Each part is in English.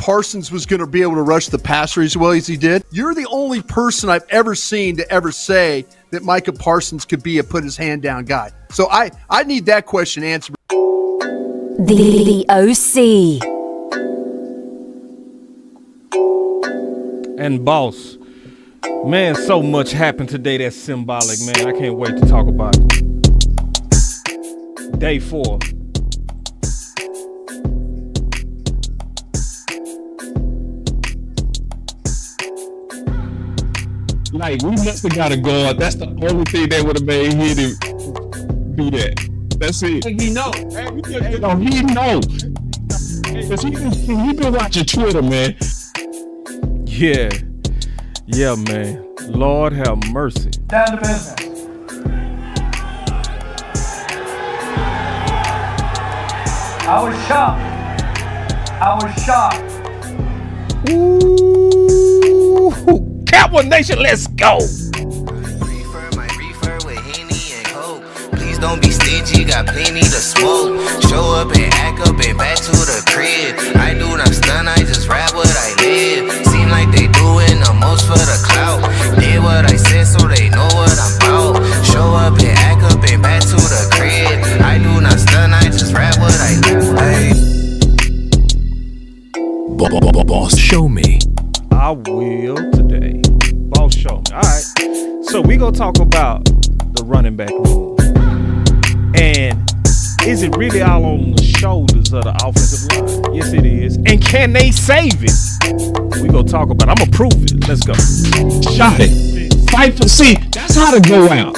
Parsons was going to be able to rush the passer as well as he did. You're the only person I've ever seen to ever say that Micah Parsons could be a put his hand down guy. So I need that question answered. The OC. And Boss, man, so much happened today that's symbolic, man. I can't wait to talk about it. Day 4. Like, we must have got a guard. That's the only thing that would have made him do that. That's it. He know. He know. Because he been watching Twitter, man. Yeah, man. Lord have mercy. Down to business. I was shocked. Ooh, Cowboy Nation, let's go. My reefer with Henny and Coke. Please don't be stingy, got plenty to smoke. Show up and act up and back to the crib. I do not stun, I just rap what I live. Seem like they doing the most for the clout. Did what I said so they know what I'm about. Show up and act up and back to the crib. I do not stun, I just rap what I live. Boss, show me. I will today. Boss, show me. All right. So we gonna talk about the running back room. And is it really all on the shoulders of the offensive line? Yes, it is. And can they save it? We gonna talk about it. I'm gonna prove it. Let's go. Shot it. Fight for. See, that's how to go out.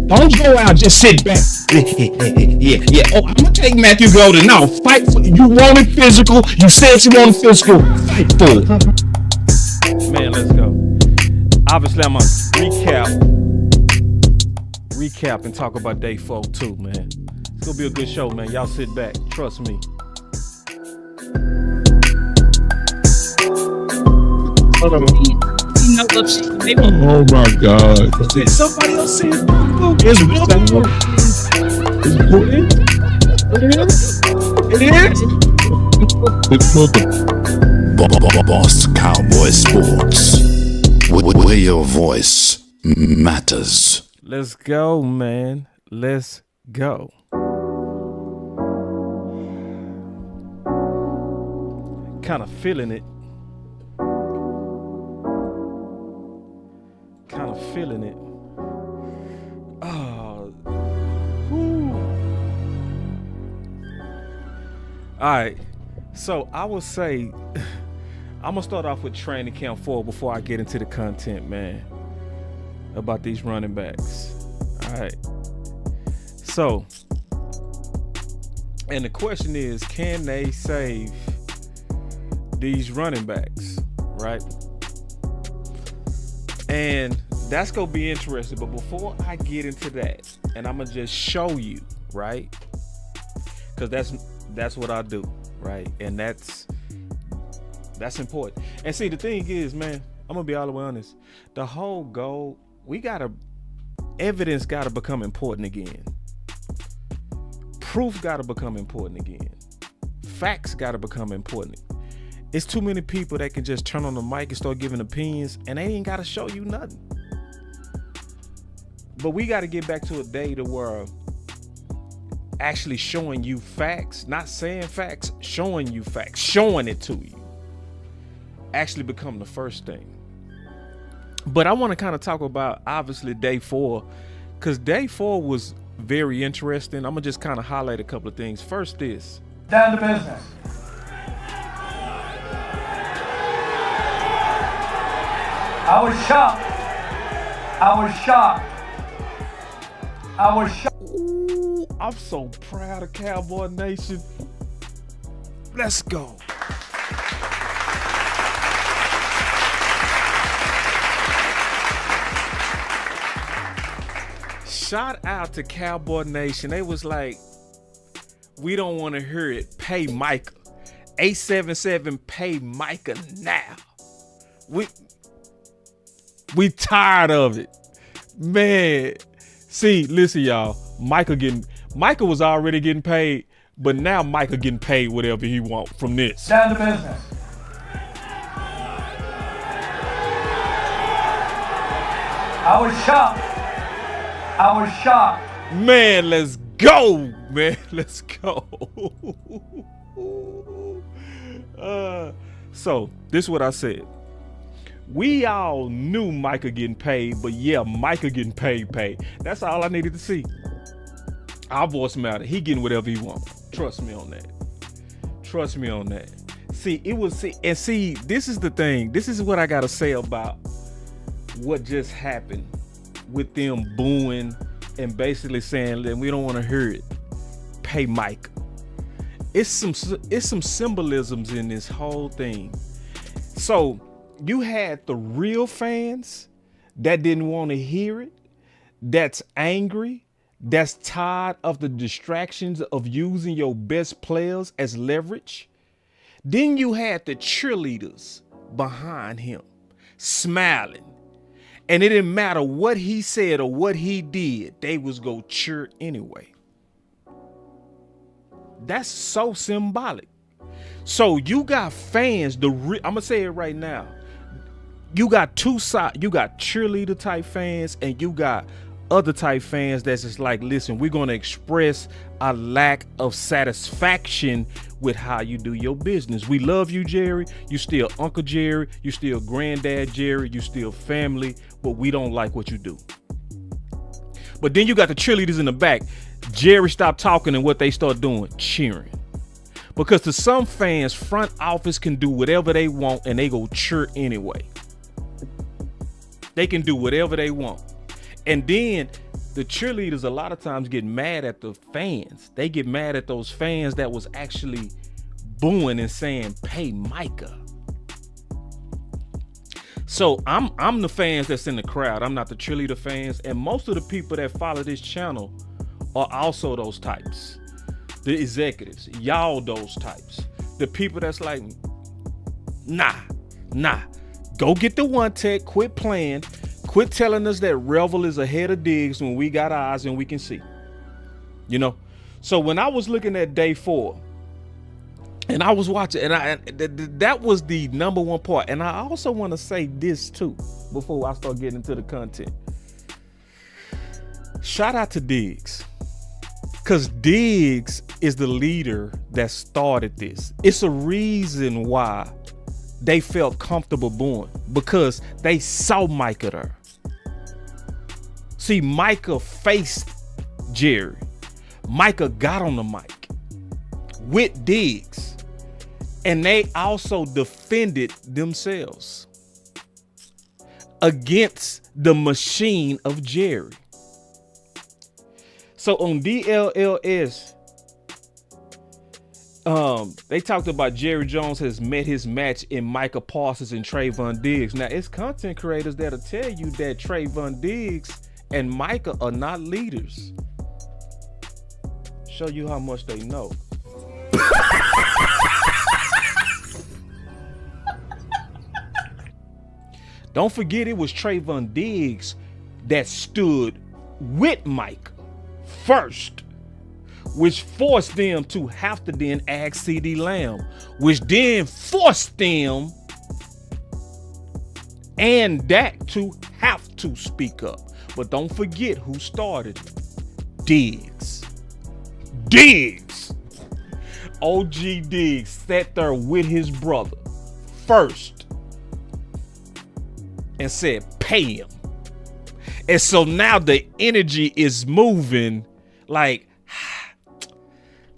Don't go out, just sit back. Yeah. Oh, I'm gonna take Matthew Golden. No, fight for. You wanted physical. You said you wanted physical. Fight for it. Man, let's go. Obviously, I'm gonna recap and talk about day 4 too, man. It's gonna be a good show, man. Y'all sit back. Trust me. Oh my God! Somebody else said It's Boss Cowboy Sports, where your voice matters. Let's go, man. Let's go. Kind of feeling it. All right, so I would say I'm gonna start off with training camp 4 before I get into the content, man, about these running backs. All right, so, and the question is, can they save these running backs, right? And that's gonna be interesting, but before I get into that, and I'm gonna just show you, right? Because that's what I do, right? And that's important. And see, the thing is, man, I'm gonna be all the way honest. The whole goal, evidence gotta become important again. Proof gotta become important again. Facts gotta become important. It's too many people that can just turn on the mic and start giving opinions, and they ain't gotta show you nothing. But we gotta get back to a day to where actually showing you facts, not saying facts, showing you facts, showing it to you, actually become the first thing. But I want to kind of talk about, obviously, day 4, because day 4 was very interesting. I'm gonna just kind of highlight a couple of things. First is down to business. I was shocked. Ooh, I'm so proud of Cowboy Nation. Let's go. Shout out to Cowboy Nation. They was like, we don't want to hear it. Pay Micah. 877, pay Micah now. We tired of it. Man. See, listen, y'all. Micah was already getting paid, but now Micah getting paid whatever he want from this. Down to business. I was shocked. I was shocked. Man, let's go, man. Let's go. So this is what I said. We all knew Micah getting paid, but yeah, Micah getting paid. That's all I needed to see. Our voice matter. He getting whatever he wants. Trust me on that. Trust me on that. See, this is the thing. This is what I gotta say about what just happened with them booing and basically saying that we don't want to hear it. Pay Mike. It's some symbolisms in this whole thing. So you had the real fans that didn't want to hear it, that's angry, that's tired of the distractions of using your best players as leverage. Then you had the cheerleaders behind him smiling. And it didn't matter what he said or what he did, they was go cheer anyway. That's so symbolic. So you got fans, I'm gonna say it right now. You got two sides. You got cheerleader type fans and you got other type fans that's just like, listen, we're gonna express a lack of satisfaction with how you do your business. We love you, Jerry. You still Uncle Jerry. You still Granddad Jerry. You still family, but we don't like what you do. But then you got the cheerleaders in the back. Jerry stopped talking and what they start doing? Cheering. Because to some fans, front office can do whatever they want and they go cheer anyway. They can do whatever they want. And then the cheerleaders a lot of times get mad at the fans. They get mad at those fans that was actually booing and saying, pay Micah. So I'm the fans that's in the crowd. I'm not the cheerleader fans. And most of the people that follow this channel are also those types. The executives, y'all those types. The people that's like, nah. Go get the one tech, quit playing. Quit telling us that Revel is ahead of Diggs when we got eyes and we can see. You know? So when I was looking at day 4 and I was watching, and that was the number one part. And I also want to say this too, before I start getting into the content. Shout out to Diggs. Because Diggs is the leader that started this. It's a reason why they felt comfortable booing, because they saw Micah there. See, Micah faced Jerry. Micah got on the mic with Diggs, and they also defended themselves against the machine of Jerry. So on DLLS, they talked about Jerry Jones has met his match in Micah Parsons and Trayvon Diggs. Now, it's content creators that'll tell you that Trayvon Diggs and Micah are not leaders. Show you how much they know. Don't forget, it was Trayvon Diggs that stood with Micah first, which forced them to have to then ask CeeDee Lamb, which then forced them and Dak to have to speak up. But don't forget who started it. Diggs. OG Diggs sat there with his brother first and said, pay him. And so now the energy is moving like,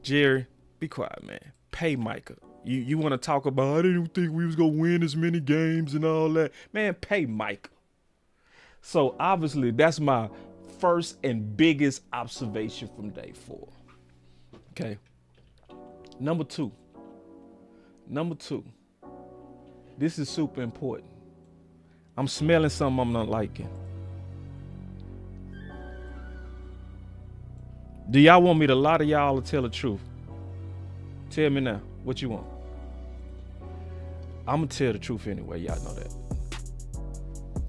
Jerry, be quiet, man. Pay Micah. You want to talk about, I didn't think we was going to win as many games and all that. Man, pay Micah. So obviously that's my first and biggest observation from day 4. Okay. Number two. This is super important. I'm smelling something I'm not liking. Do y'all want me to lie to y'all or tell the truth? Tell me now. What you want? I'm going to tell the truth anyway. Y'all know that.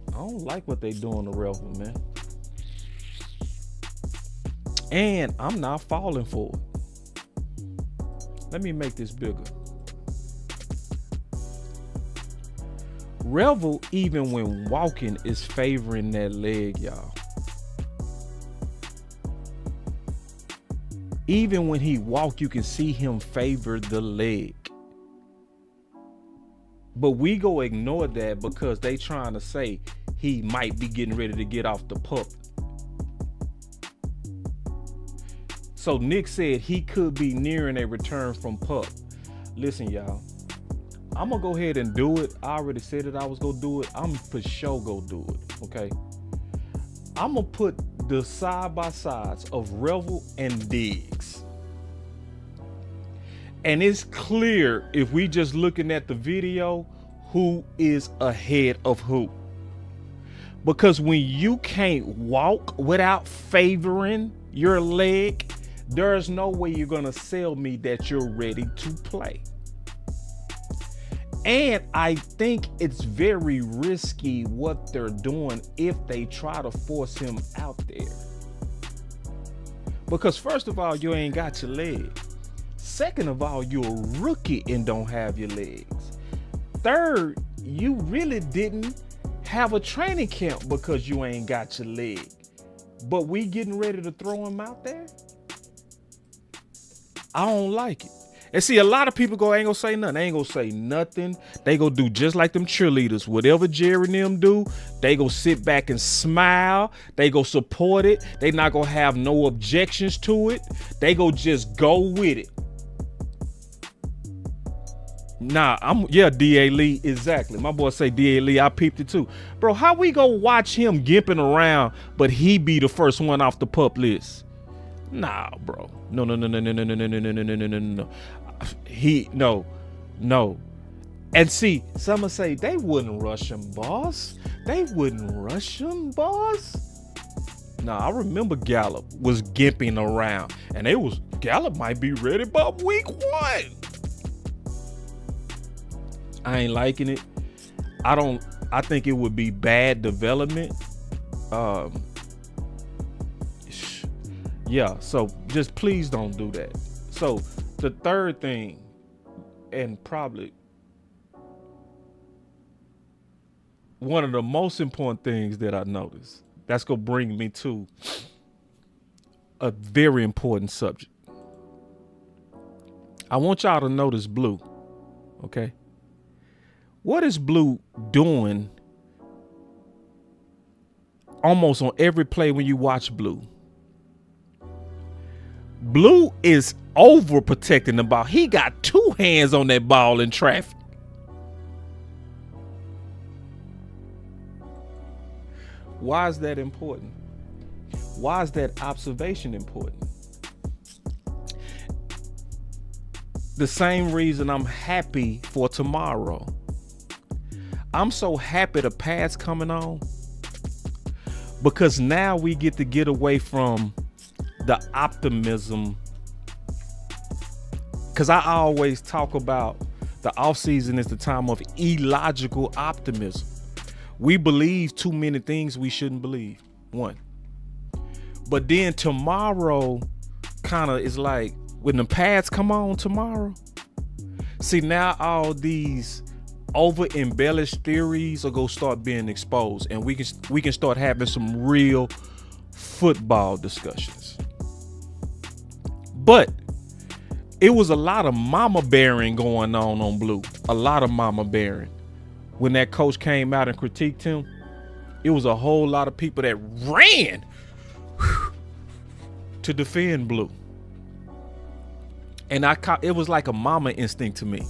I don't like what they doing to Revel, man. And I'm not falling for it. Let me make this bigger. Revel, even when walking, is favoring that leg, y'all. Even when he walk, you can see him favor the leg. But we go ignore that because they trying to say he might be getting ready to get off the pup. So Nick said he could be nearing a return from pup. Listen, y'all, I'm gonna go ahead and do it. I already said that I was gonna do it. I'm for sure gonna do it, okay? I'm gonna put the side by sides of Revel and Diggs. And it's clear if we just looking at the video who is ahead of who. Because when you can't walk without favoring your leg, there's no way you're gonna sell me that you're ready to play. And I think it's very risky what they're doing if they try to force him out there. Because first of all, you ain't got your leg. Second of all, you're a rookie and don't have your legs. Third, you really didn't have a training camp because you ain't got your leg. But we getting ready to throw him out there? I don't like it. And see, a lot of people ain't gonna say nothing. They ain't gonna say nothing. They gonna do just like them cheerleaders. Whatever Jerry and them do, they gonna sit back and smile. They gonna support it. They not gonna have no objections to it. They gonna just go with it. Nah, D.A. Lee, exactly. My boy say D.A. Lee, I peeped it too. Bro, how we go watch him gimping around, but he be the first one off the pup list? Nah, bro. No. No. And see, some say they wouldn't rush him, boss. They wouldn't rush him, boss. Nah, I remember Gallup was gimping around, and Gallup might be ready by week 1. I ain't liking it. I think it would be bad development. Yeah, so just please don't do that. So the third thing, and probably one of the most important things that I noticed, that's gonna bring me to a very important subject. I want y'all to notice Blue, okay? What is Blue doing almost on every play when you watch Blue? Blue is overprotecting the ball. He got 2 hands on that ball in traffic. Why is that important? Why is that observation important? The same reason I'm happy for tomorrow. I'm so happy the pass coming on because now we get away from the optimism. Because I always talk about the offseason is the time of illogical optimism. We believe too many things we shouldn't believe. 1. But then tomorrow kind of is like when the pads come on tomorrow. See, now all these over embellished theories are gonna start being exposed, and we can start having some real football discussions. But it was a lot of mama bearing going on Blue. A lot of mama bearing. When that coach came out and critiqued him, it was a whole lot of people that ran to defend Blue. And it was like a mama instinct to me.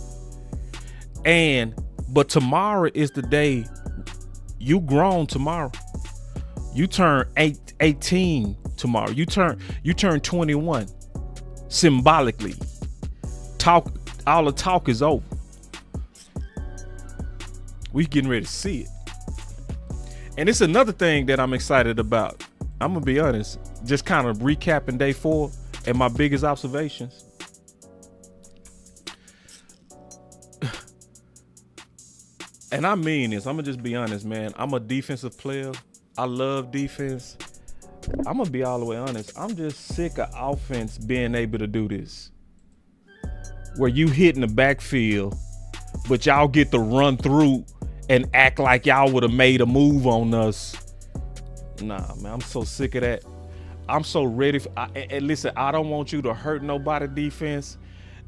But tomorrow is the day you grown tomorrow. You turn 18 tomorrow. You turn 21. Symbolically, all the talk is over. We getting ready to see it. And it's another thing that I'm excited about. I'm gonna be honest, just kind of recapping day 4 and my biggest observations. And I mean this, I'm gonna just be honest, man. I'm a defensive player. I love defense. I'm gonna be all the way honest. I'm just sick of offense being able to do this, where you hit in the backfield, but y'all get to run through and act like y'all would have made a move on us. Nah, man, I'm so sick of that. I'm so ready for, and listen, I don't want you to hurt nobody defense,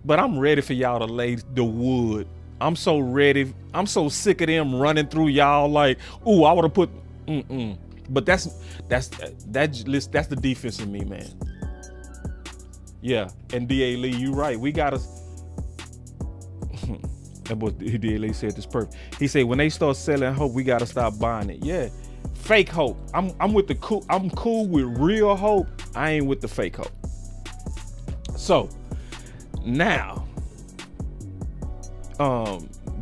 but I'm ready for y'all to lay the wood. I'm so ready. I'm so sick of them running through y'all like, ooh, I would have put, But that's the defense in me, man. Yeah, and D.A. Lee, you right. We gotta. And what D.A. Lee said this perfect. He said when they start selling hope, we gotta stop buying it. Yeah, fake hope. I'm with the cool. I'm cool with real hope. I ain't with the fake hope. So now,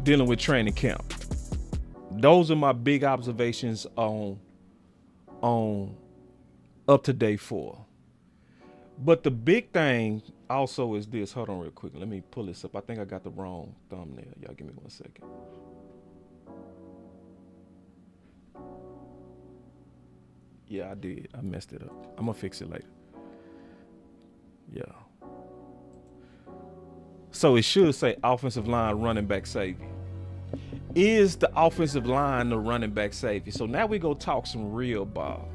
dealing with training camp. Those are my big observations on up to day 4. But the big thing also is this. Hold on real quick. Let me pull this up. I think I got the wrong thumbnail. Y'all give me 1 second. Yeah, I did. I messed it up. I'm going to fix it later. Yeah. So it should say offensive line running back savior. Is the offensive line the running back savior? So now we go talk some real ball.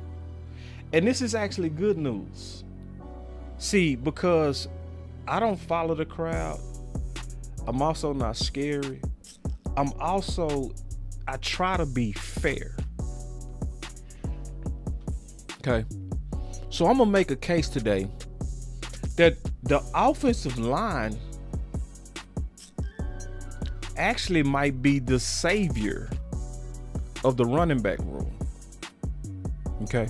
And this is actually good news. See, because I don't follow the crowd. I'm also not scary. I try to be fair. Okay. So I'm going to make a case today that the offensive line actually might be the savior of the running back room. Okay.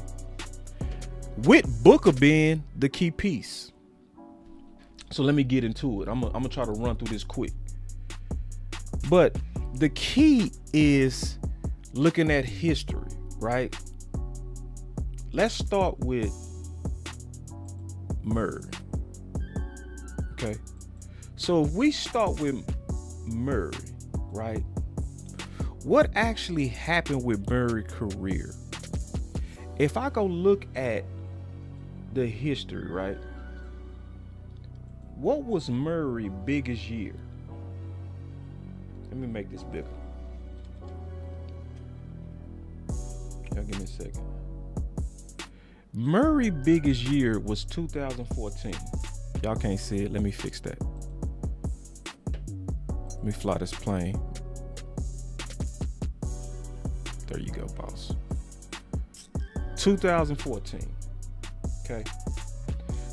With Booker being the key piece. So let me get into it. I'm gonna try to run through this quick. But the key is looking at history, right? Let's start with Murray. Okay. So if we start with Murray, right? What actually happened with Murray's career? If I go look at the history, right? What was Murray's biggest year? Let me make this bigger. Y'all give me a second. Murray's biggest year was 2014. Y'all can't see it. Let me fix that. Let me fly this plane. There you go, boss. 2014. Okay.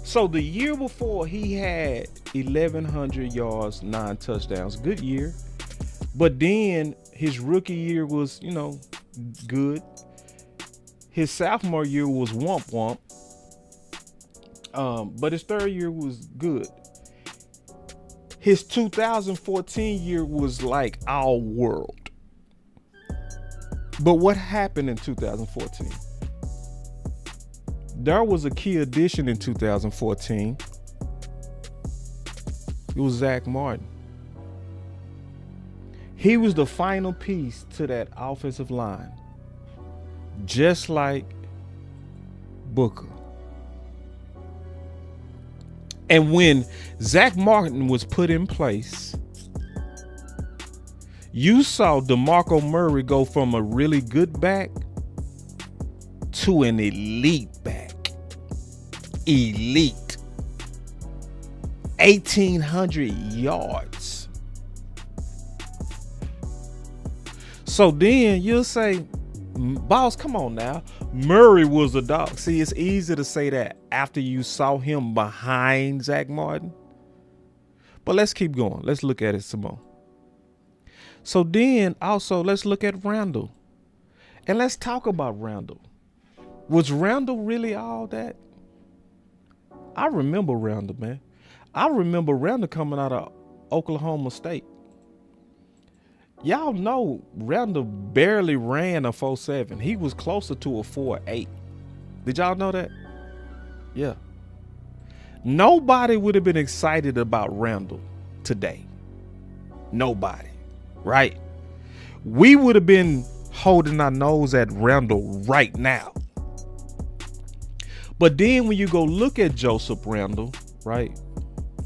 So the year before, he had 1,100 yards, 9 touchdowns. Good year. But then his rookie year was, good. His sophomore year was womp. But his third year was good. His 2014 year was like our world. But what happened in 2014? There was a key addition in 2014. It was Zach Martin. He was the final piece to that offensive line. Just like Booker. And when Zach Martin was put in place, you saw DeMarco Murray go from a really good back to an elite back. Elite. 1,800 yards. So then you'll say, boss, come on now. Murray was a dog. See, it's easy to say that after you saw him behind Zach Martin. But let's keep going. Let's look at it some more. So then also let's look at Randall. And let's talk about Randall. Was Randall really all that? I remember Randall, man. I remember Randall coming out of Oklahoma State. Y'all know Randall barely ran a 4.7. He was closer to a 4.8. Did y'all know that? Yeah. Nobody would have been excited about Randall today. Nobody. Right? We would have been holding our nose at Randall right now. But then when you go look at Joseph Randall, right?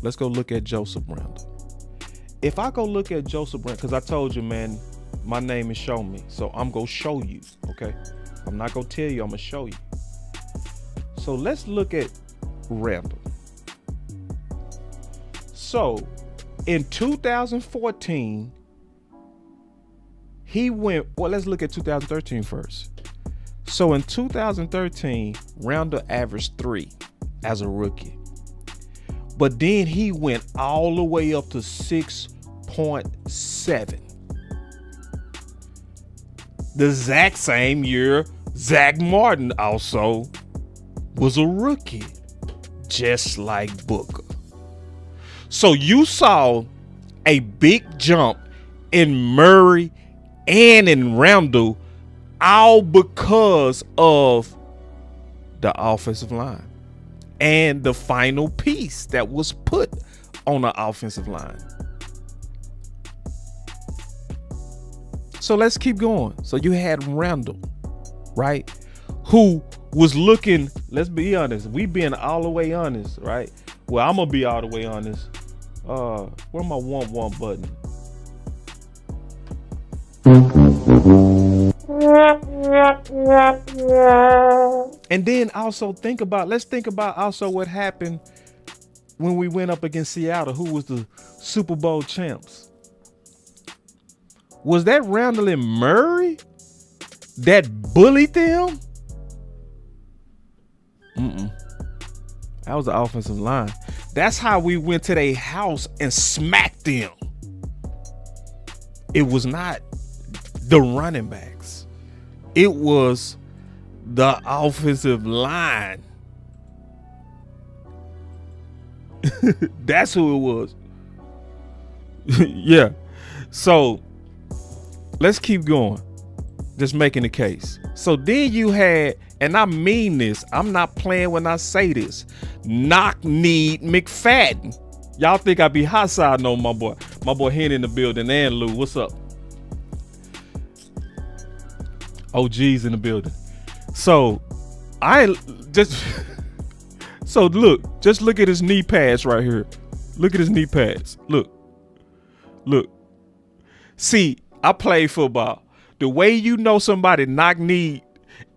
Let's go look at Joseph Randall. If I go look at Joseph Randall, because I told you, man, My name is Show Me. So I'm going to show you, okay? I'm not going to tell you, I'm going to show you. So let's look at Randall. So in 2014, he went, well, let's look at 2013 first. So in 2013, Randall averaged 3 as a rookie. But then he went all the way up to 6.7. The exact same year, Zach Martin also was a rookie, just like Booker. So you saw a big jump in Murray and in Randall, all because of the offensive line and the final piece that was put on the offensive line. So let's keep going. So you had Randall, right? Who was looking, let's be honest, we being all the way honest, right? Well, I'm gonna be all the way honest. Where my one button? And then also let's think about also what happened when we went up against Seattle, who was the Super Bowl champs. Was that Randall and Murray that bullied them? That was the offensive line. That's how we went to their house and smacked them. It was not the running backs. It was the offensive line. That's who it was. Yeah. So let's keep going. Just making the case. So then you had, and I mean this, I'm not playing when I say this, knock-kneed McFadden. Y'all think I be hot side on my boy. My boy Henry in the building and Lou. What's up? OG's in the building. So so look, just look at his knee pads right here. Look at his knee pads. Look. See, I play football. The way you know somebody knock-kneed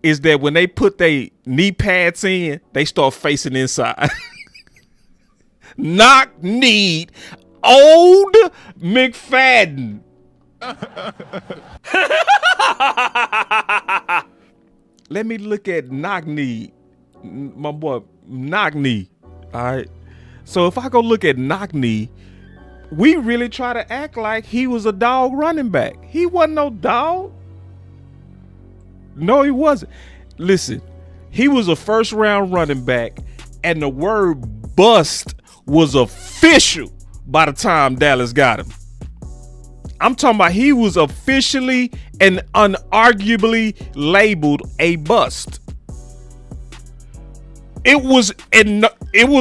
is that when they put their knee pads in, they start facing inside. Knock-kneed old McFadden. Let me look at knock-knee. My boy, knock-knee. All right. So if I go look at knock-knee, we really try to act like he was a dog running back. He wasn't no dog. No, he wasn't. Listen, he was a first-round running back, and the word bust was official by the time Dallas got him. I'm talking about he was officially and unarguably labeled a bust. It was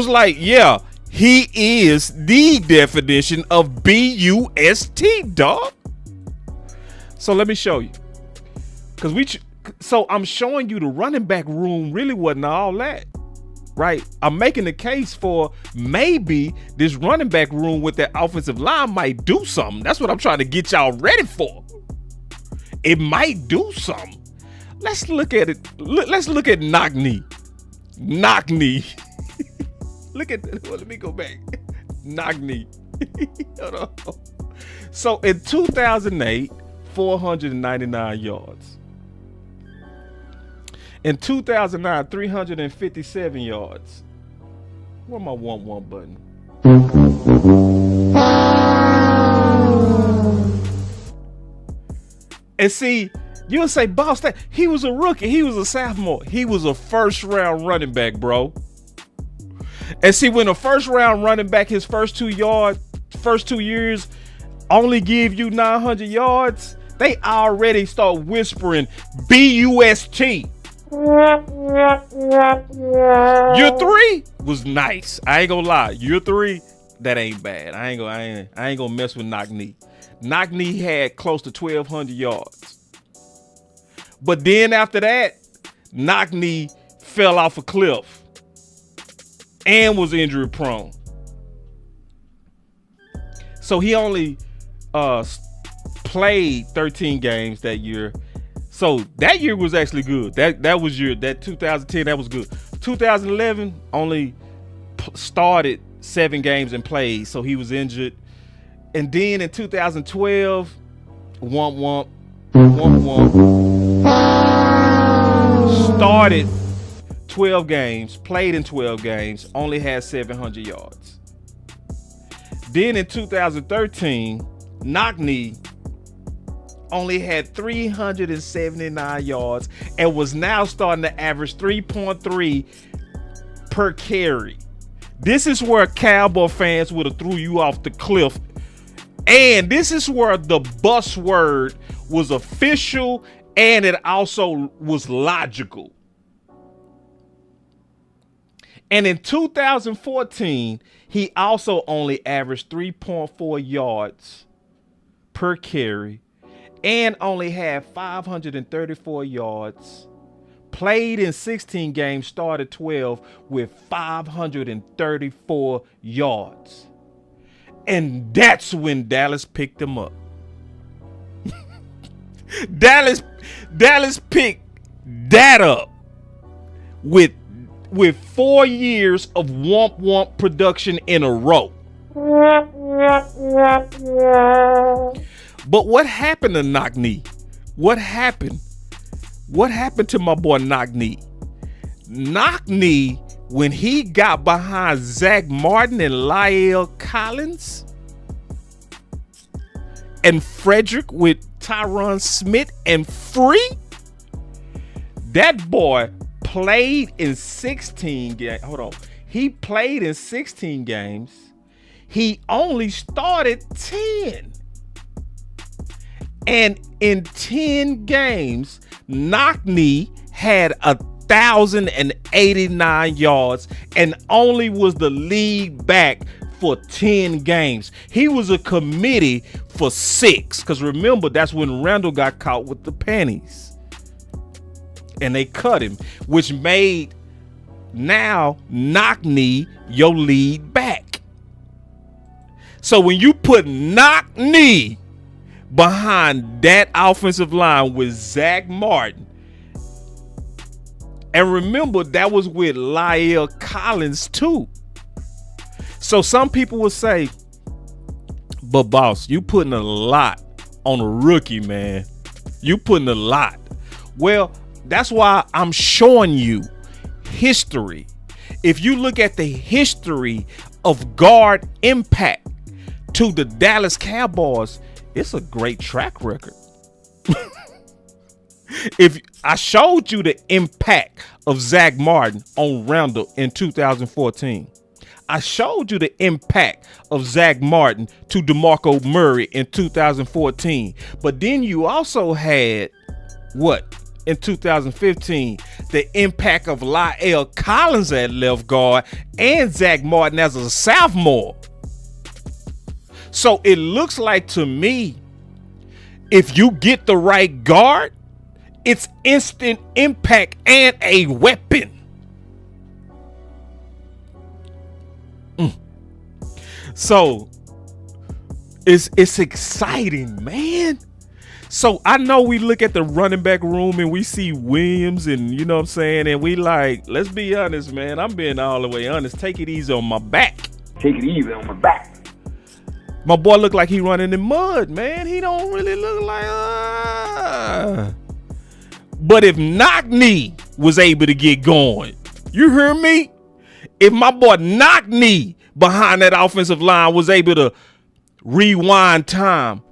like, yeah, he is the definition of B-U-S-T, dog. So let me show you. So I'm showing you the running back room really wasn't all that, right? I'm making the case for maybe this running back room with that offensive line might do something. That's what I'm trying to get y'all ready for. It might do something. Let's look at it. Let's look at knock-knee. Knock-knee. Look at that. Well, let me go back. Knock-knee. Hold on. So in 2008, 499 yards. In 2009, 357 yards. Where my 1-1 button? And see, you'll say, boss, that he was a rookie. He was a sophomore. He was a first-round running back, bro. And see, when a first-round running back, his first 2 years, only give you 900 yards, they already start whispering B-U-S-T. Year 3 was nice. I ain't gonna lie. Year 3, that ain't bad. I ain't gonna mess with knock-knee. Knock-knee had close to 1,200 yards. But then after that, knock-knee fell off a cliff and was injury prone. So he only played 13 games that year. So that year was actually good. That was that 2010, that was good. 2011 only started 7 games and played, so he was injured. And then in 2012, womp womp, started 12 games, played in 12 games, only had 700 yards. Then in 2013, knock-knee only had 379 yards and was now starting to average 3.3 per carry. This is where Cowboy fans would have threw you off the cliff. And this is where the buzzword was official and it also was logical. And in 2014, he also only averaged 3.4 yards per carry and only had 534 yards. Played in 16 games, started 12 with 534 yards. And that's when Dallas picked him up. Dallas picked that up with 4 years of womp womp production in a row. But what happened to knock-knee? What happened? What happened to my boy knock-knee? Knock-knee, when he got behind Zach Martin and La'el Collins and Frederick with Tyron Smith and Free, that boy played in 16 games. Hold on. He played in 16 games. He only started 10. And in 10 games, knock-knee had 1,089 yards and only was the lead back for 10 games. He was a committee for 6, because remember, that's when Randall got caught with the panties. And they cut him, which made now knock-knee your lead back. So when you put knock-knee behind that offensive line with Zach Martin, and remember, that was with La'el Collins too. So some people will say, but boss, you putting a lot on a rookie, man. You putting a lot. Well, that's why I'm showing you history. If you look at the history of guard impact to the Dallas Cowboys, it's a great track record. If I showed you the impact of Zach Martin on Randall in 2014, I showed you the impact of Zach Martin to DeMarco Murray in 2014. But then you also had what? In 2015, the impact of La'el Collins at left guard and Zach Martin as a sophomore. So it looks like to me, if you get the right guard, it's instant impact and a weapon. So it's exciting, man. So I know we look at the running back room and we see Williams and you know what I'm saying, and we like, let's be honest, man. I'm being all the way honest. Take it easy on my back. Take it easy on my back. My boy look like he running in mud, man. He don't really look like But if knock-knee was able to get going, you hear me? If my boy knock-knee behind that offensive line was able to rewind time,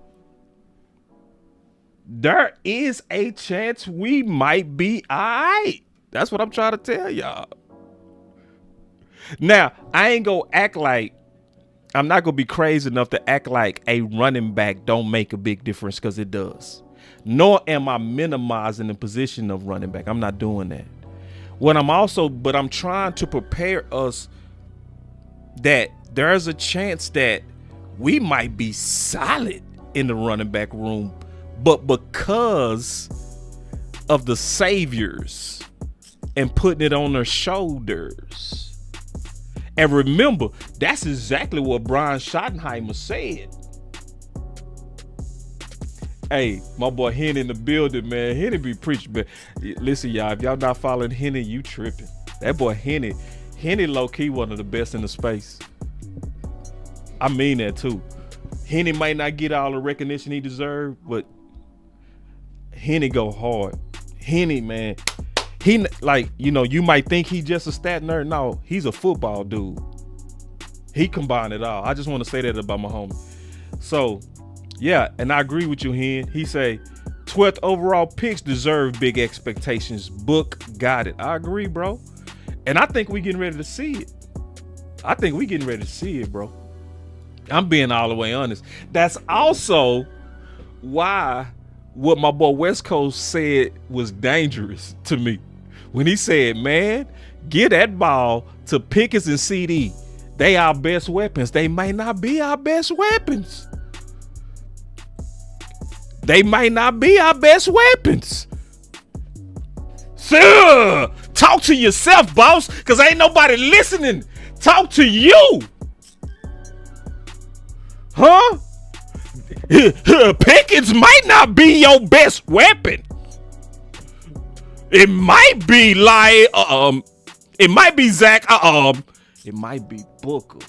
there is a chance we might be all right. That's what I'm trying to tell y'all. Now, I ain't gonna act like, I'm not gonna be crazy enough to act like a running back don't make a big difference, because it does. Nor am I minimizing the position of running back. I'm not doing that. But I'm trying to prepare us that there's a chance that we might be solid in the running back room, but because of the saviors and putting it on their shoulders. And remember, that's exactly what Brian Schottenheimer said. Hey, my boy Henny in the building, man. Henny be preaching, man. Listen, y'all, if y'all not following Henny, you tripping. That boy Henny low-key one of the best in the space. I mean that too. Henny might not get all the recognition he deserves, but Henny go hard. Henny, man, he like, you know, you might think he just a stat nerd. No, he's a football dude. He combined it all. I just want to say that about my homie. So, yeah, and I agree with you, Hen. He say 12th overall picks deserve big expectations. Book got it. I agree, bro. And I think we getting ready to see it. Bro. I'm being all the way honest. That's also why what my boy West Coast said was dangerous to me. When he said, man, get that ball to Pickens and CD. They our best weapons. They might not be our best weapons. Sir, talk to yourself, boss, because ain't nobody listening. Talk to you. Huh? Pickens might not be your best weapon. It might be like, it might be Zach, it might be Booker.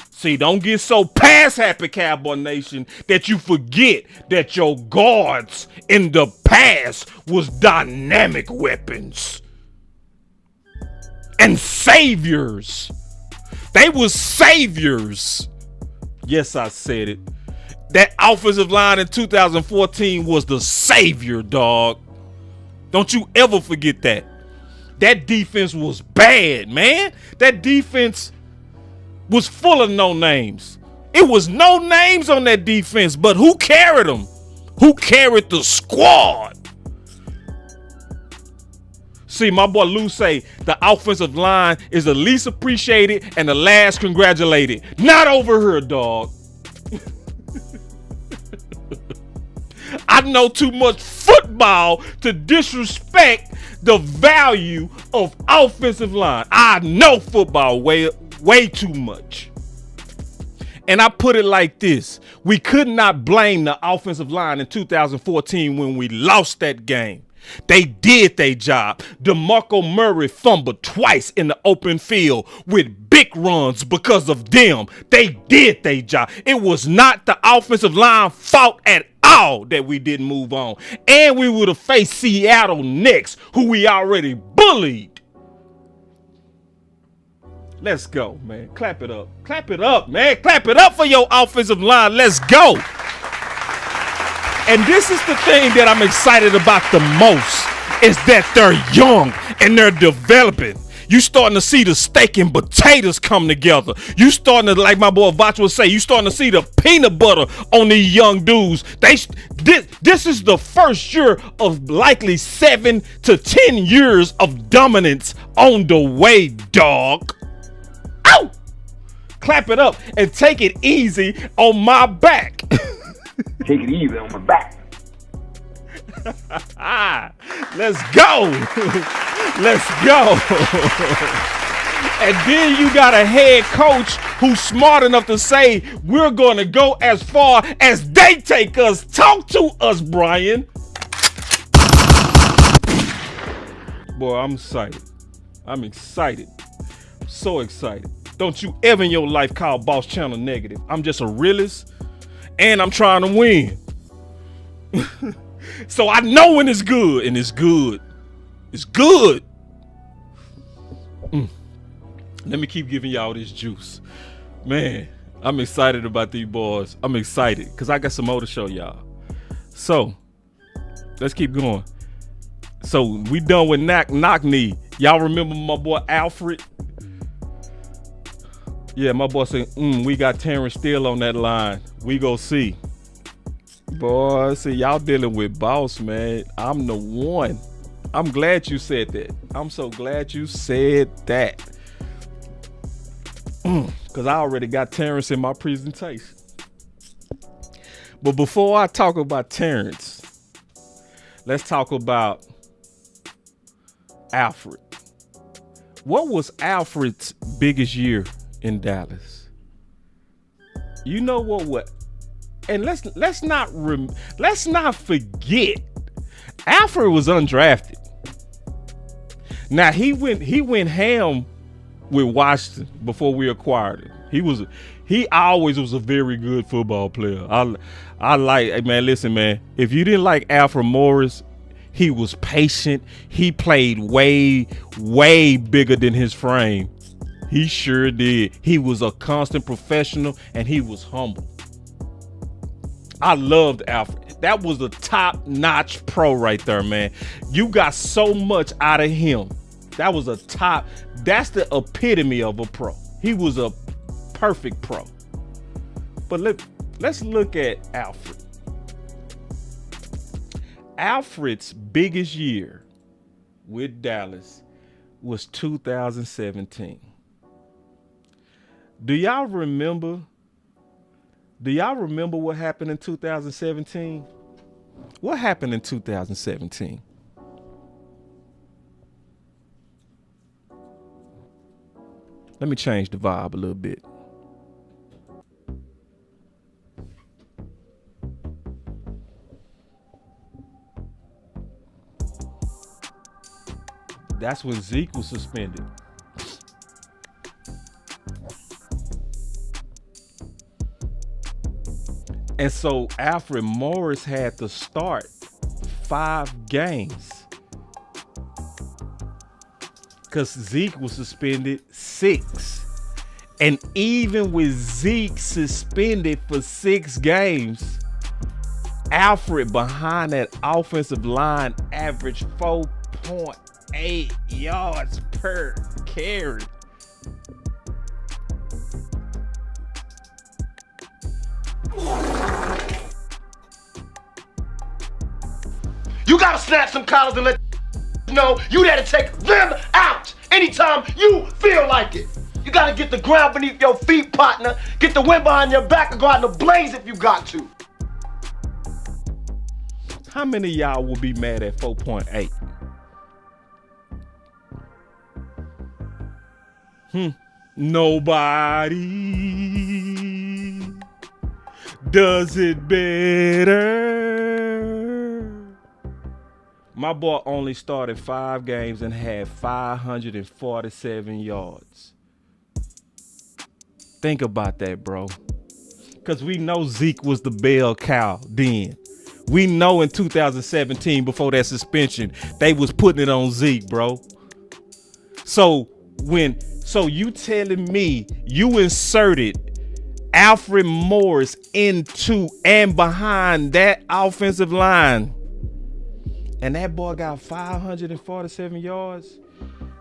See, don't get so pass happy, Cowboy Nation, that you forget that your guards in the past was dynamic weapons and saviors. They was saviors. Yes, I said it. That offensive line in 2014 was the savior, dog. Don't you ever forget that. That defense was bad, man. That defense was full of no names. It was no names on that defense, but who carried them? Who carried the squad? See, my boy Lou say the offensive line is the least appreciated and the last congratulated. Not over here, dog. I know too much football to disrespect the value of offensive line. I know football way too much. And I put it like this. We could not blame the offensive line in 2014 when we lost that game. They did their job. DeMarco Murray fumbled twice in the open field with big runs because of them. They did their job. It was not the offensive line fault at all that we didn't move on. And we would have faced Seattle next, who we already bullied. Let's go, man. Clap it up. Clap it up, man. Clap it up for your offensive line. Let's go. And this is the thing that I'm excited about the most, is that they're young and they're developing. You starting to see the steak and potatoes come together. You starting to, like my boy Vach would say, you starting to see the peanut butter on these young dudes. This is the first year of likely 7 to 10 years of dominance on the way, dog. Ow! Clap it up and take it easy on my back. Take it easy on my back. Let's go. Let's go. And then you got a head coach who's smart enough to say, we're going to go as far as they take us. Talk to us, Brian. Boy, I'm excited. I'm excited. I'm so excited. Don't you ever in your life call Boss Channel negative. I'm just a realist. And I'm trying to win. So I know when it's good, and it's good. It's good. Let me keep giving y'all this juice. Man, I'm excited about these boys. I'm excited because I got some more to show y'all. So, let's keep going. So, we done with knock knee. Y'all remember my boy Alfred? Yeah, my boy said, we got Terrence Steele on that line. We go see. Boy, see, y'all dealing with boss, man. I'm the one. I'm glad you said that. I'm so glad you said that. Because I already got Terrence in my presentation. But before I talk about Terrence, let's talk about Alfred. What was Alfred's biggest year in Dallas? You know what And let's not forget, Alfred was undrafted. Now he went ham with Washington before we acquired him. He always was a very good football player. I like, hey man, listen man, if you didn't like Alfred Morris, he was patient. He played way, way bigger than his frame. He sure did. He was a constant professional and he was humble. I loved Alfred. That was a top-notch pro right there, man. You got so much out of him. That's the epitome of a pro. He was a perfect pro. But let's look at Alfred. Alfred's biggest year with Dallas was 2017. Do y'all remember what happened in 2017? What happened in 2017? Let me change the vibe a little bit. That's when Zeke was suspended. And so Alfred Morris had to start 5 games because Zeke was suspended 6. And even with Zeke suspended for 6 games, Alfred behind that offensive line averaged 4.8 yards per carry. You gotta snap some collars and let know you there to take them out anytime you feel like it. You gotta get the ground beneath your feet, partner. Get the wind behind your back and go out in the blaze if you got to. How many of y'all will be mad at 4.8? Nobody does it better. My boy only started 5 games and had 547 yards. Think about that, bro. Because we know Zeke was the bell cow then. We know in 2017, before that suspension, they was putting it on Zeke, bro. So you telling me you inserted Alfred Morris into and behind that offensive line, and that boy got 547 yards?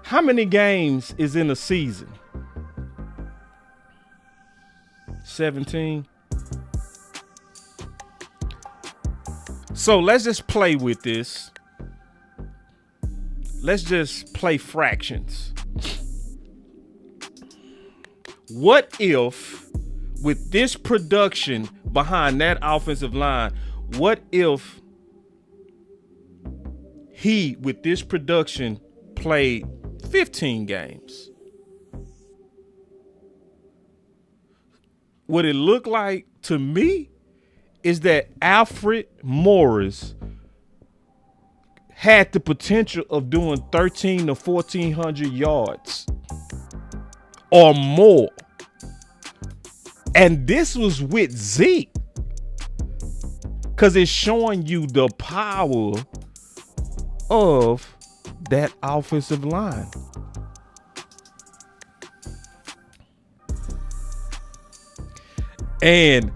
How many games is in a season? 17. So let's just play with this. Let's just play fractions. What if, with this production behind that offensive line, what if he, with this production, played 15 games? What it looked like to me is that Alfred Morris had the potential of doing 1,300 to 1,400 yards or more. And this was with Zeke, because it's showing you the power of that offensive line. And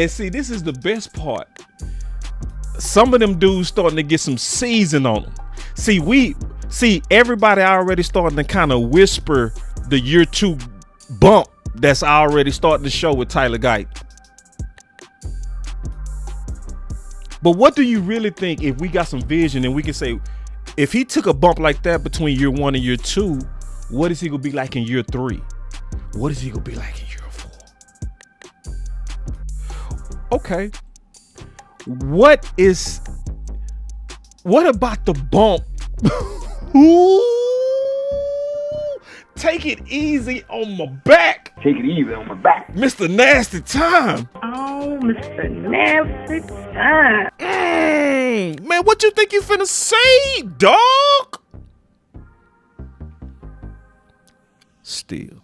see, this is the best part. Some of them dudes starting to get some season on them. See, everybody already starting to kind of whisper the year 2 bump that's already starting to show with Tyler Guyton. But what do you really think if we got some vision and we can say, if he took a bump like that between year 1 and year 2, what is he gonna be like in year 3? What is he gonna be like in year 4? Okay. What about the bump Take it easy on my back. Take it easy on my back. Mr. Nasty Time. Oh, Mr. Nasty Time. Man, what you think you finna say, dog? Still.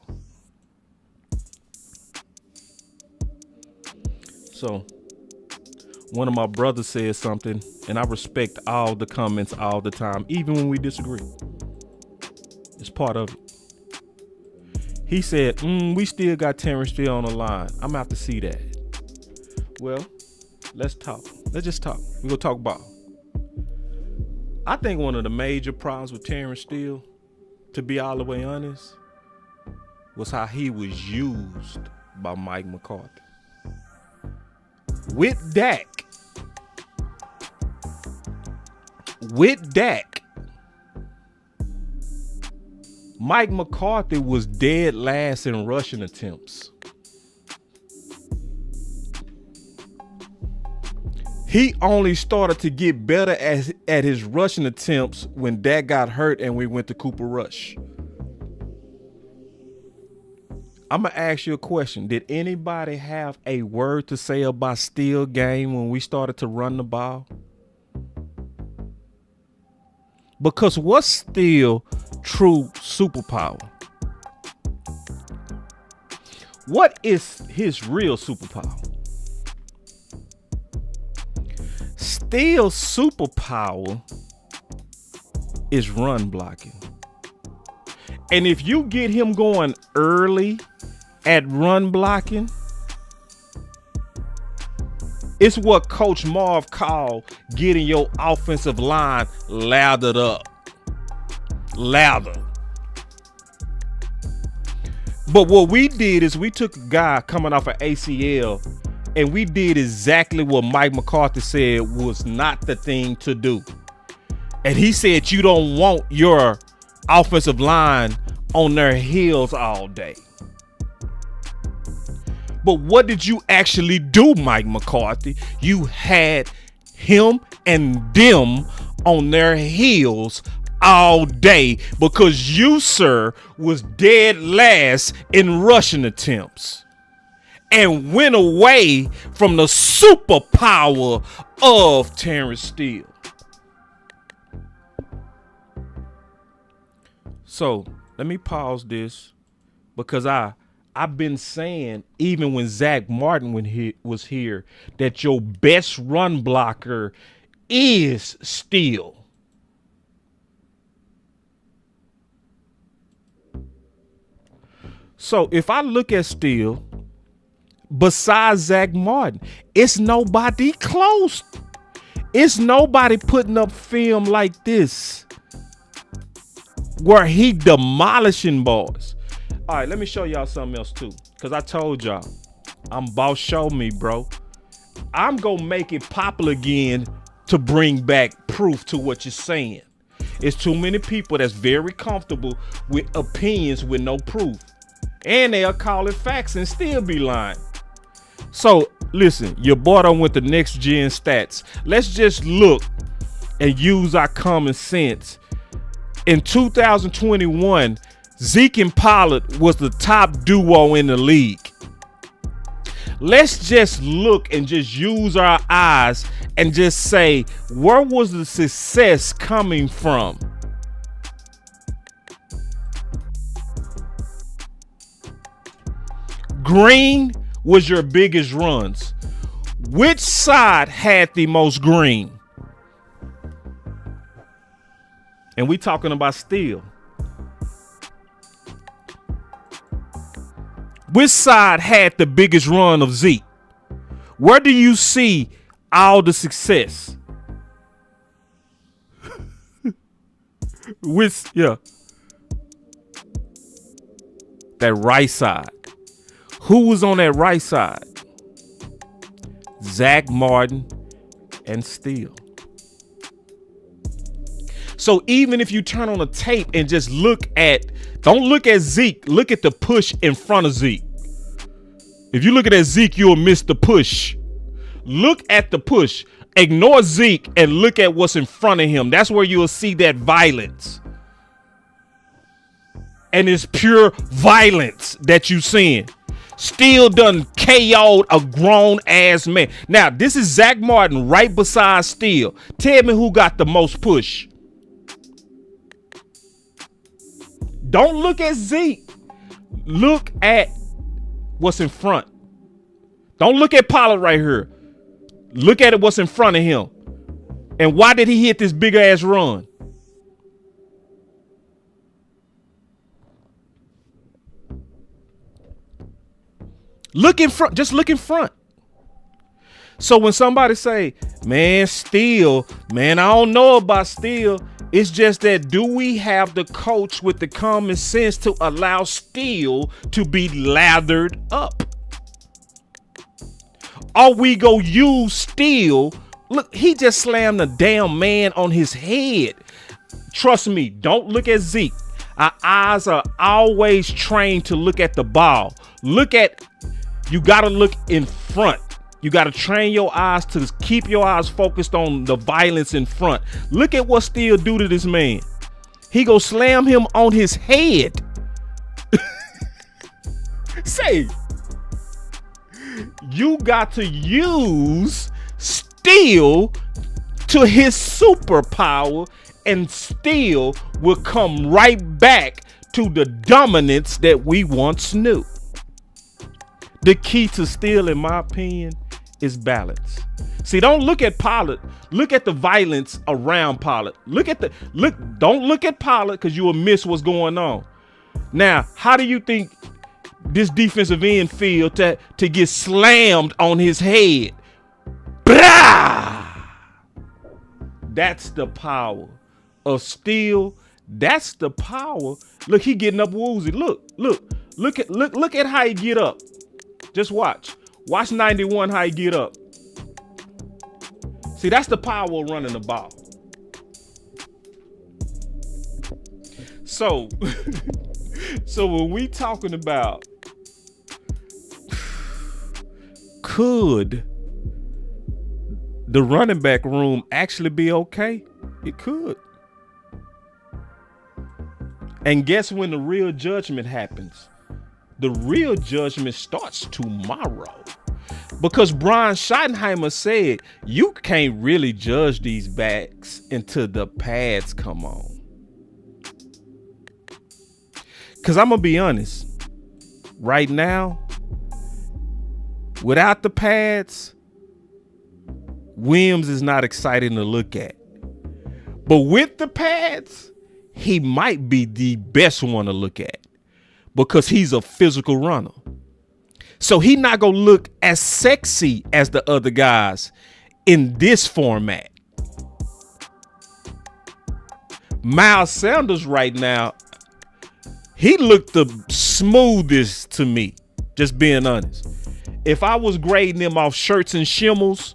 So, one of my brothers said something, and I respect all the comments all the time, even when we disagree. It's part of it. He said, we still got Terrence Steele on the line. I'm gonna have to see that. Well, let's talk. Let's just talk. We're gonna talk ball. I think one of the major problems with Terrence Steele, to be all the way honest, was how he was used by Mike McCarthy. With Dak, Mike McCarthy was dead last in rushing attempts. He only started to get better at his rushing attempts when Dak got hurt and we went to Cooper Rush. I'm going to ask you a question. Did anybody have a word to say about Steele game when we started to run the ball? Because what's Steele true superpower? What is his real superpower? Steele's superpower is run blocking. And if you get him going early at run blocking, it's what Coach Marv called getting your offensive line lathered up. Lather. But what we did is we took a guy coming off an ACL and we did exactly what Mike McCarthy said was not the thing to do. And he said you don't want your offensive line on their heels all day. But what did you actually do, Mike McCarthy? You had him and them on their heels all day because you, sir, was dead last in rushing attempts and went away from the superpower of Terrence Steele. So let me pause this because I've been saying, even when Zach Martin was here, that your best run blocker is Steele. So if I look at Steele, besides Zach Martin, it's nobody close. It's nobody putting up film like this where he demolishing boys. All right, let me show y'all something else too. Because I told y'all, I'm Boss Show Me, bro. I'm going to make it popular again to bring back proof to what you're saying. It's too many people that's very comfortable with opinions with no proof. And they'll call it facts and still be lying. So, listen, your boy done went to next gen stats. Let's just look and use our common sense. In 2021, Zeke and Pollard was the top duo in the league. Let's just look and just use our eyes and just say, where was the success coming from? Green was your biggest runs. Which side had the most green? And we talking about Steele. Which side had the biggest run of Zeke? Where do you see all the success? That right side. Who was on that right side? Zach Martin and Steele. So even if you turn on the tape and just don't look at Zeke, look at the push in front of Zeke. If you look at Zeke, you'll miss the push. Look at the push. Ignore Zeke and look at what's in front of him. That's where you'll see that violence. and it's pure violence that you seeing. Steele done KO'd a grown ass man. Now, this is Zach Martin right beside Steele. Tell me who got the most push. Don't look at Zeke. Look at what's in front. Don't look at Pollard right here. Look at what's in front of him. And why did he hit this big ass run? Look in front. Just look in front. So when somebody say, man, Steele, man, I don't know about Steele. It's just that, do we have the coach with the common sense to allow Steele to be lathered up? Or we go use Steele? Look, he just slammed a damn man on his head. Trust me, don't look at Zeke. Our eyes are always trained to look at the ball. You got to look in front. You got to train your eyes to keep your eyes focused on the violence in front. Look at what Steele do to this man. He go slam him on his head. Say, you got to use Steele to his superpower, and Steele will come right back to the dominance that we once knew. The key to Steele, in my opinion, is balance. See, don't look at Pollard. Look at the violence around Pollard. Don't look at Pollard, because you will miss what's going on. Now, how do you think this defensive end feel to get slammed on his head? Blah! That's the power of Steele. That's the power. Look, he getting up woozy. Look at how he get up. Just watch 91 how he get up. See, that's the power of running the ball. So when we talking about could the running back room actually be okay? It could. And guess when the real judgment happens? The real judgment starts tomorrow. Because Brian Schottenheimer said you can't really judge these backs until the pads come on. Because I'm going to be honest. Right now, without the pads, Williams is not exciting to look at. But with the pads, he might be the best one to look at. Because he's a physical runner. So he's not going to look as sexy as the other guys in this format. Miles Sanders right now, he looked the smoothest to me, just being honest. If I was grading him off shirts and shimmels,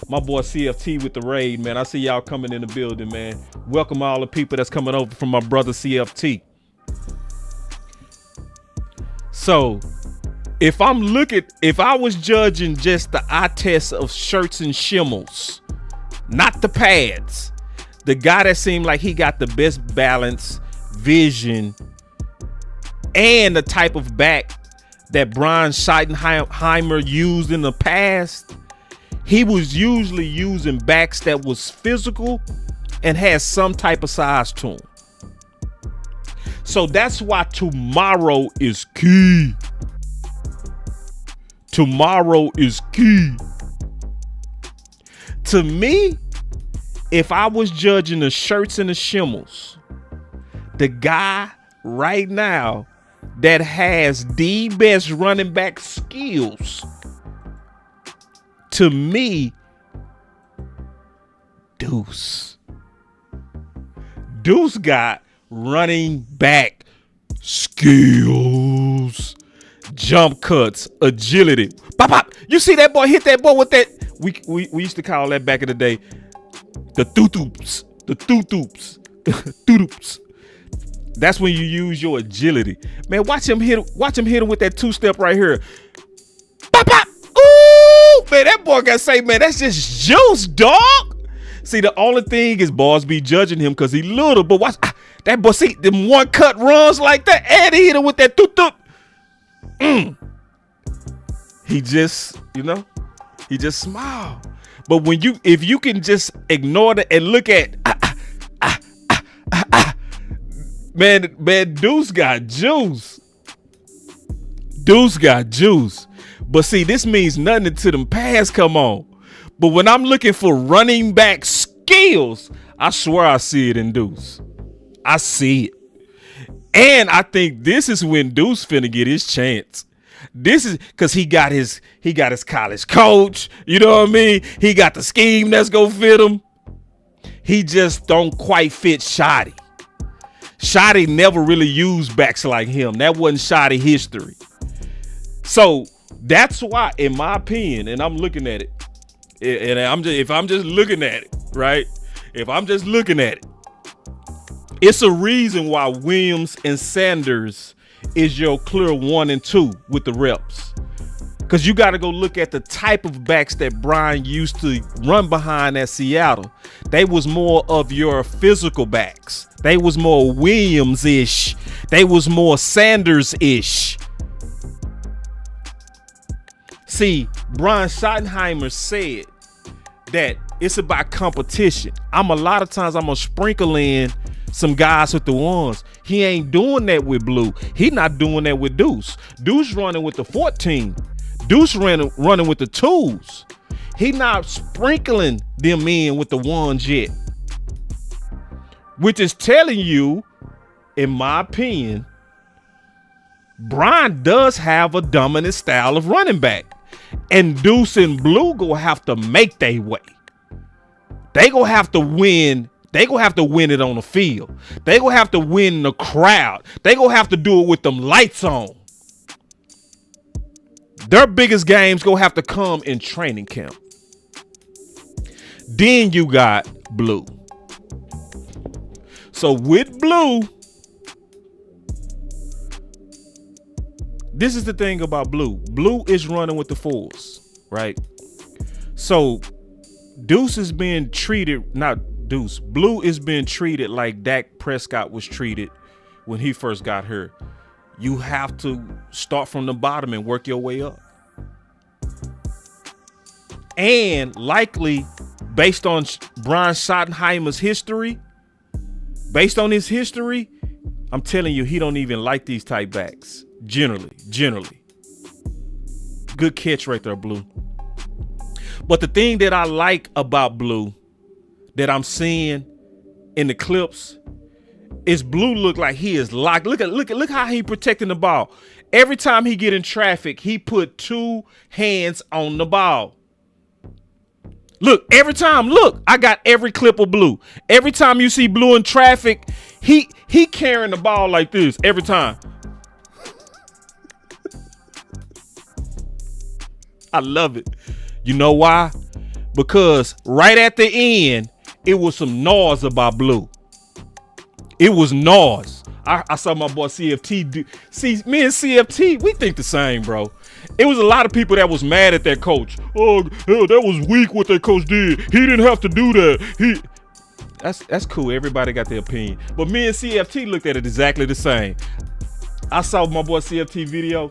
my boy CFT with the raid, man. I see y'all coming in the building, man. Welcome all the people that's coming over from my brother CFT. So if I was judging just the eye test of shirts and shimmels, not the pads, the guy that seemed like he got the best balance, vision, and the type of back that Brian Schottenheimer used in the past, he was usually using backs that was physical and had some type of size to them. So that's why tomorrow is key. Tomorrow is key. To me, if I was judging the shirts and the shimmels, the guy right now that has the best running back skills, to me, Deuce. Deuce got running back skills, jump cuts, agility. Pop, pop. You see that boy hit that boy with that? We used to call that back in the day the thoo-thoops. The thoo-thoops. Thoo-thoops. That's when you use your agility. Man, watch him hit him with that two-step right here. Pop, pop. Ooh, man, that boy got to say, man, that's just juice, dog. See, the only thing is boys be judging him because he little, but watch that boy. See them one cut runs like that, and he hit him with that toot. He just, he just smile. But if you can just ignore that and look at, man, Deuce got juice. Deuce got juice. But see, this means nothing until them pass come on. But when I'm looking for running back skills, I swear I see it in Deuce. I see it. And I think this is when Deuce finna get his chance. This is because he got his college coach. You know what I mean? He got the scheme that's gonna fit him. He just don't quite fit Shoddy. Shoddy never really used backs like him. That wasn't Shoddy history. So that's why, in my opinion, and I'm looking at it, and if I'm just looking at it, right? If I'm just looking at it, it's a reason why Williams and Sanders is your clear 1 and 2 with the reps. Because you got to go look at the type of backs that Brian used to run behind at Seattle. They was more of your physical backs. They was more Williams-ish. They was more Sanders-ish. See, Brian Schottenheimer said that it's about competition. A lot of times I'm going to sprinkle in some guys with the ones. He ain't doing that with Blue. He not doing that with Deuce. Deuce running with the 14. Deuce running with the 2s. He not sprinkling them in with the 1s yet. Which is telling you, in my opinion, Brian does have a dominant style of running back. And Deuce and Blue gonna have to make their way. They gonna have to win. They gonna have to win it on the field. They gonna have to win the crowd. They gonna have to do it with them lights on. Their biggest games gonna have to come in training camp. Then you got Blue. So with Blue, this is the thing about Blue. Blue is running with the 4s, right? So Deuce is being treated, not Deuce. Blue is being treated like Dak Prescott was treated when he first got hurt. You have to start from the bottom and work your way up. And likely, based on Brian Schottenheimer's history, based on his history, I'm telling you, he don't even like these type backs. Generally. Good catch right there, Blue. But the thing that I like about Blue that I'm seeing in the clips is Blue look like he is locked. Look how he protecting the ball. Every time he get in traffic, he put 2 hands on the ball. Look, every time, look, I got every clip of Blue. Every time you see Blue in traffic, he carrying the ball like this every time. I love it. You know why? Because right at the end, it was some noise about Blue. It was noise. I saw my boy CFT. See, me and CFT, we think the same, bro. It was a lot of people that was mad at that coach. Oh, that was weak what that coach did. He didn't have to do that. That's cool. Everybody got their opinion. But me and CFT looked at it exactly the same. I saw my boy CFT video.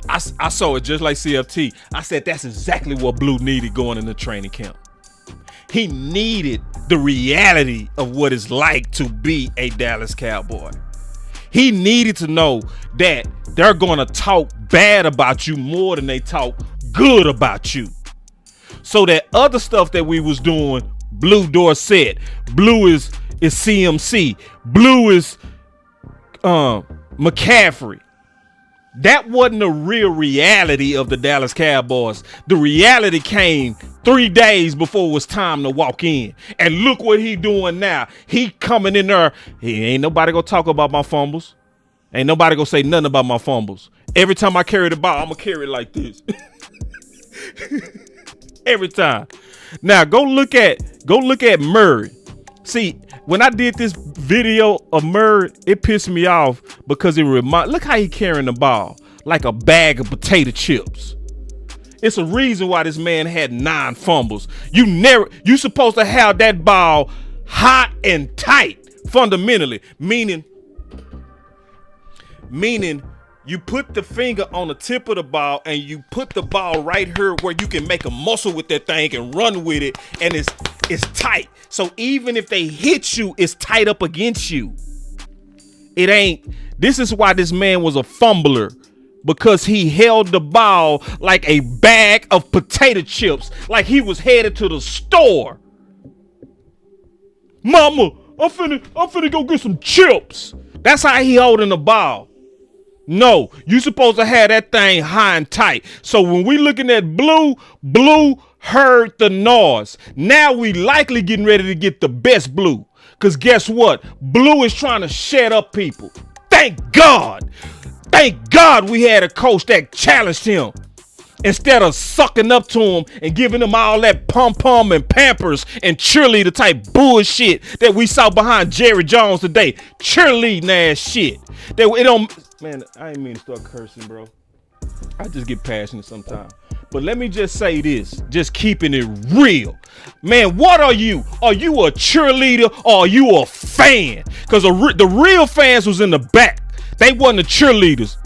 I saw it just like CFT. I said that's exactly what Blue needed going into training camp. He needed the reality of what it's like to be a Dallas Cowboy. He needed to know that they're going to talk bad about you more than they talk good about you. So that other stuff that we was doing, Blue Dorsett, Blue is CMC, Blue is McCaffrey. That wasn't the real reality of the Dallas Cowboys. The reality came 3 days before it was time to walk in. And look what he doing now. He coming in there. Ain't nobody gonna talk about my fumbles. Ain't nobody gonna say nothing about my fumbles. Every time I carry the ball, I'm gonna carry it like this. Every time. Now go look at Murray. See, when I did this video of Murray, it pissed me off because look how he carrying the ball like a bag of potato chips. It's a reason why this man had 9 fumbles. You supposed to have that ball hot and tight fundamentally, meaning you put the finger on the tip of the ball and you put the ball right here where you can make a muscle with that thing and run with it, and it's tight. So even if they hit you, it's tight up against you. This is why this man was a fumbler, because he held the ball like a bag of potato chips, like he was headed to the store. Mama, I'm finna go get some chips. That's how he holding the ball. No, you supposed to have that thing high and tight. So when we looking at Blue heard the noise. Now we likely getting ready to get the best Blue. Because guess what? Blue is trying to shut up people. Thank God. Thank God we had a coach that challenged him. Instead of sucking up to him and giving him all that pom-pom and Pampers and cheerleader type bullshit that we saw behind Jerry Jones today. Cheerleading ass shit. Man, I ain't mean to start cursing, bro. I just get passionate sometimes. But let me just say this, just keeping it real. Man, what are you? Are you a cheerleader or are you a fan? Because the real fans was in the back. They wasn't the cheerleaders.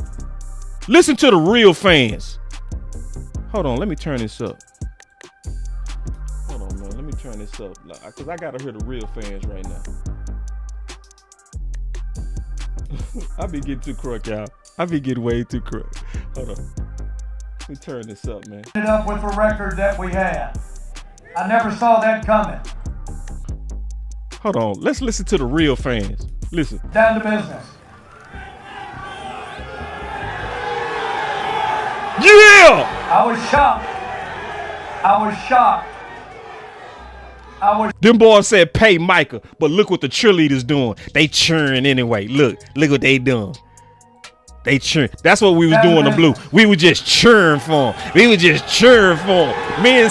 Listen to the real fans. Hold on, let me turn this up. Hold on, man. Let me turn this up. Because I got to hear the real fans right now. I be getting too crook, y'all. I be getting way too crook. Hold on. Let me turn this up, man. Ended up with the record that we had. I never saw that coming. Hold on. Let's listen to the real fans. Listen. Down to business. Yeah! I was shocked. Them boys said pay Micah, but look what the cheerleaders doing. They cheering anyway. Look what they doing. They cheering. That's what we was doing the Blue. We were just cheering for him. Me and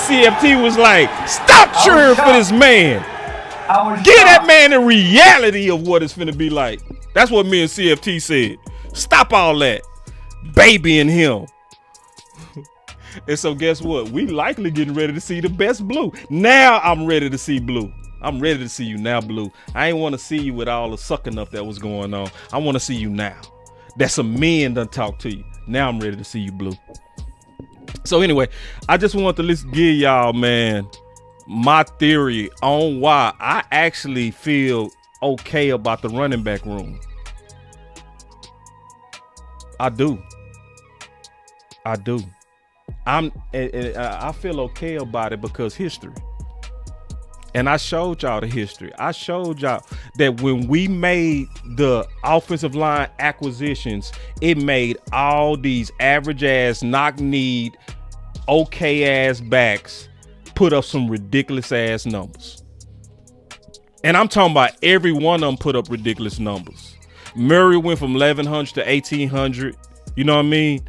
CFT was like, stop cheering for this man. Give that man the reality of what it's finna be like. That's what me and CFT said. Stop all that babying him. And so guess what? We likely getting ready to see the best Blue. Now I'm ready to see Blue. I'm ready to see you now, Blue. I ain't want to see you with all the sucking up that was going on. I want to see you now. That some men done talk to you. Now I'm ready to see you, Blue. So anyway, I just want to give y'all, man, my theory on why I actually feel okay about the running back room. I do. I feel okay about it because history. And I showed y'all the history. I showed y'all that when we made the offensive line acquisitions, it made all these average ass, knock-kneed, okay ass backs put up some ridiculous ass numbers. And I'm talking about every one of them put up ridiculous numbers. Murray went from 1,100 to 1,800. You know what I mean?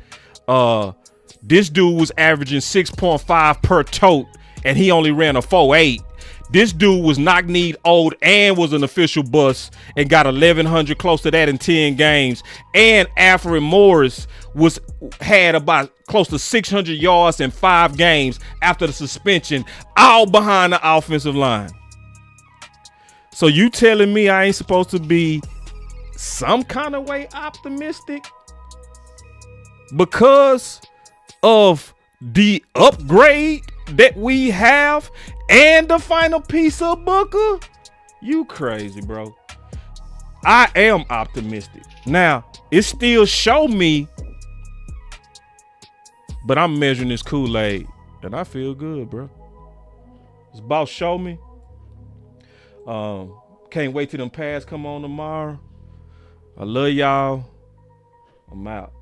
This dude was averaging 6.5 per tote, and he only ran a 4.8. This dude was knock-kneed old and was an official bust and got 1,100, close to that in 10 games. And Alfred Morris had about close to 600 yards in 5 games after the suspension, all behind the offensive line. So you telling me I ain't supposed to be some kind of way optimistic because of the upgrade that we have and the final piece of Booker? You crazy, bro. I am optimistic. Now, it still show me, but I'm measuring this Kool-Aid and I feel good, bro. This boss show me. Can't wait till them pads come on tomorrow. I love y'all. I'm out.